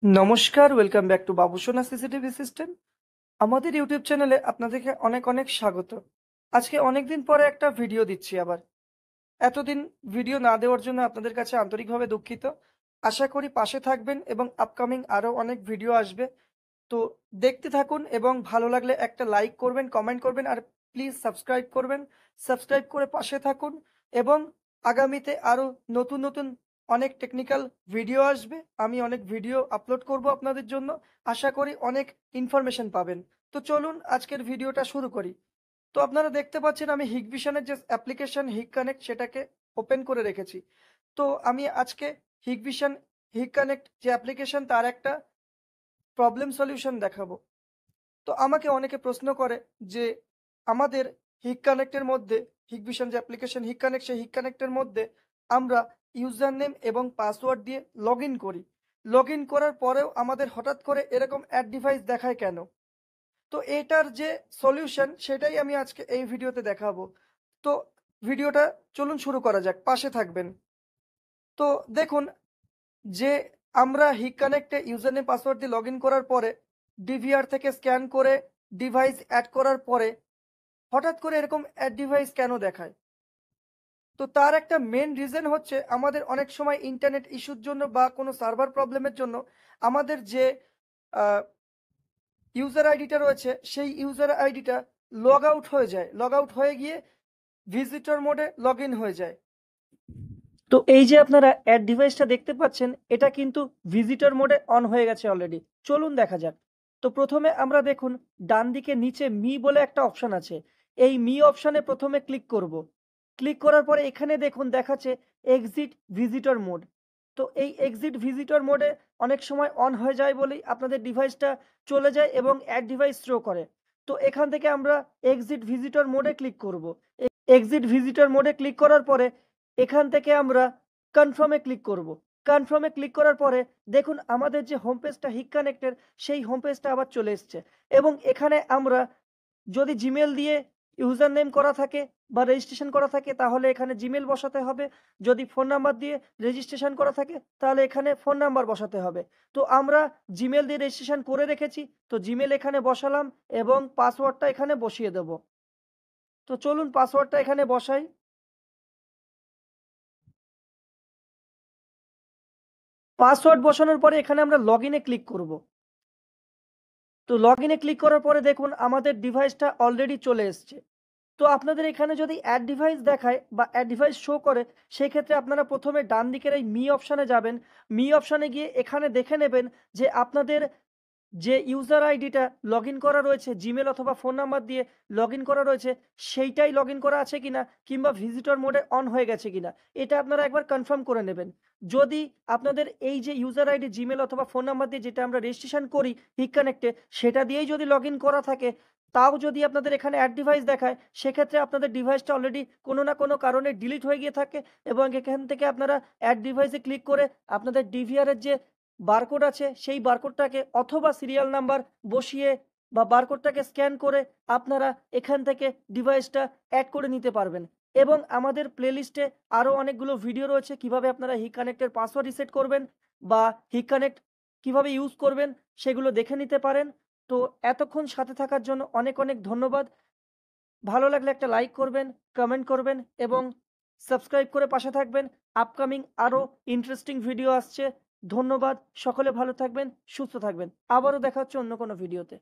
নমস্কার, welcome back to Babusona CCTV system. আমাদের YouTube চ্যানেলে আপনাদেরকে অনেক অনেক স্বাগত। আজকে অনেকদিন পরে একটা ভিডিও দিচ্ছি আবার। এতদিন ভিডিও না দেওয়ার জন্য আপনাদের কাছে আন্তরিকভাবে দুঃখিত। আশা করি পাশে থাকবেন এবং আপকামিং আরও অনেক ভিডিও আসবে। তো দেখতে থাকুন এবং ভালো লাগলে একটা লাইক করবেন, কমেন্ট করবেন আর প্লিজ সাবস্ক্রাইব করবেন। সাবস্ক্রাইব করে পাশে থাকুন এবং আগামীতে আরও নতুন নতুন অনেক টেকনিক্যাল ভিডিও আসবে। আমি অনেক ভিডিও আপলোড করব আপনাদের জন্য। আশা করি অনেক ইনফরমেশন পাবেন। তো চলুন আজকের ভিডিওটা শুরু করি। তো আপনারা দেখতে পাচ্ছেন আমি হিগভিশনের যে অ্যাপ্লিকেশন হিগ কানেক্ট সেটাকে ওপেন করে রেখেছি। তো আমি আজকে হিগভিশন হিগ কানেক্ট যে অ্যাপ্লিকেশন তার একটা প্রবলেম সলিউশন দেখাবো। তো আমাকে অনেকে প্রশ্ন করে যে আমাদের হিগ কানেক্টের মধ্যে হিগভিশন যে অ্যাপ্লিকেশন হিগ কানেক্ট সেই হিগ কানেক্টের মধ্যে আমরা ইউজার নেম এবং পাসওয়ার্ড দিয়ে লগ ইন করি। লগ ইন করার পরেও আমাদের হঠাৎ করে এরকম অ্যাড ডিভাইস দেখায় কেন? তো এটার যে সলিউশন সেটাই আমি আজকে এই ভিডিওতে দেখাবো। তো ভিডিওটা চলুন শুরু করা যাক, পাশে থাকবেন। তো দেখুন যে আমরা হিগ কানেক্টে ইউজার নেম পাসওয়ার্ড দিয়ে লগ ইন করার পরে ডিভিআর থেকে স্ক্যান করে ডিভাইস অ্যাড করার পরে হঠাৎ করে এরকম অ্যাড ডিভাইস কেন দেখায়? তো তার একটা মেন রিজন হচ্ছে আমাদের অনেক সময় ইন্টারনেট ইস্যুর জন্য বা কোনো সার্ভার প্রবলেমের জন্য আমাদের যে ইউজার আইডিটা রয়েছে সেই ইউজার আইডিটা লগ আউট হয়ে যায়, লগ আউট হয়ে গিয়ে ভিজিটর মোডে লগ ইন হয়ে যায়। তো এই যে আপনারা অ্যাড ডিভাইসটা দেখতে পাচ্ছেন এটা কিন্তু ভিজিটর মোডে অন হয়ে গেছে অলরেডি। চলুন দেখা যাক। তো প্রথমে আমরা দেখুন ডান দিকে নিচে মি বলে একটা অপশন আছে। এই মি অপশনে প্রথমে ক্লিক করব। ক্লিক করার পরে এখানে দেখুন দেখাচ্ছে এক্সিট ভিজিটর মোড। তো এই এক্সিট ভিজিটর মোডে অনেক সময় অন হয়ে যায় বলেই আপনাদের ডিভাইসটা চলে যায় এবং অ্যাড ডিভাইস থ্রো করে। তো এখান থেকে আমরা এক্সিট ভিজিটর মোডে ক্লিক করব। এক্সিট ভিজিটর মোডে ক্লিক করার পরে এখান থেকে আমরা কনফার্মে ক্লিক করব। কনফার্মে ক্লিক করার পরে দেখুন আমাদের যে হোম পেজটা হিগ কানেক্টের সেই হোম পেজটা আবার চলে এসছে এবং এখানে আমরা যদি জিমেল দিয়ে ইউজার নেম করা থাকে বা রেজিস্ট্রেশন করা থাকে তাহলে এখানে জিমেল বসাতে হবে। যদি ফোন নাম্বার দিয়ে রেজিস্ট্রেশন করা থাকে তাহলে এখানে ফোন নাম্বার বসাতে হবে। তো আমরা জিমেল দিয়ে রেজিস্ট্রেশন করে রেখেছি, তো জিমেল এখানে বসালাম এবং পাসওয়ার্ডটা এখানে বসিয়ে দেব। তো চলুন পাসওয়ার্ডটা এখানে বসাই। পাসওয়ার্ড বসানোর পরে এখানে আমরা লগ ইনে ক্লিক করব। তো লগ ইনে ক্লিক করার পরে দেখুন আমাদের ডিভাইসটা অলরেডি চলে এসছে। তো আপনাদের এখানে যদি অ্যাড ডিভাইস দেখায় বা অ্যাড ডিভাইস শো করে সেই ক্ষেত্রে আপনারা প্রথমে ডান দিকের এই মি অপশানে যাবেন। মি অপশানে গিয়ে এখানে দেখে নেবেন যে আপনাদের যে ইউজার আইডিটা লগ ইন করা রয়েছে জিমেল অথবা ফোন নাম্বার দিয়ে লগ ইন করা রয়েছে সেইটাই লগ ইন করা আছে কিনা কিংবা ভিজিটর মোডে অন হয়ে গেছে কিনা এটা আপনারা একবার কনফার্ম করে নেবেন। যদি আপনাদের এই যে ইউজার আইডি জিমেল অথবা ফোন নাম্বার দিয়ে যেটা আমরা রেজিস্ট্রেশন করি হিগ কানেক্টে সেটা দিয়েই যদি লগ ইন করা থাকে, তাও যদি আপনাদের এখানে অ্যাড ডিভাইস দেখায় সেক্ষেত্রে আপনাদের ডিভাইসটা অলরেডি কোনো না কোনো কারণে ডিলিট হয়ে গিয়ে থাকে এবং এখান থেকে আপনারা অ্যাড ডিভাইসে ক্লিক করে আপনাদের ডিভিআরের যে বারকোড আছে সেই বারকোডটাকে অথবা সিরিয়াল নাম্বার বসিয়ে বা বারকোডটাকে স্ক্যান করে আপনারা এখান থেকে ডিভাইসটা অ্যাড করে নিতে পারবেন। এবং আমাদের প্লেলিস্টে আরও অনেকগুলো ভিডিও রয়েছে কিভাবে আপনারা হিগ কানেক্টের পাসওয়ার্ড রিসেট করবেন বা হিগ কানেক্ট কীভাবে ইউজ করবেন সেগুলো দেখে নিতে পারেন। তো এতক্ষণ সাথে থাকার জন্য অনেক অনেক ধন্যবাদ। ভালো লাগলে একটা লাইক করবেন, কমেন্ট করবেন এবং সাবস্ক্রাইব করে পাশে থাকবেন। আপকামিং আরও ইন্টারেস্টিং ভিডিও আসছে। ধন্যবাদ। সকলে ভালো থাকবেন, সুস্থ থাকবেন। আবারও দেখা হচ্ছে অন্য কোনো ভিডিওতে।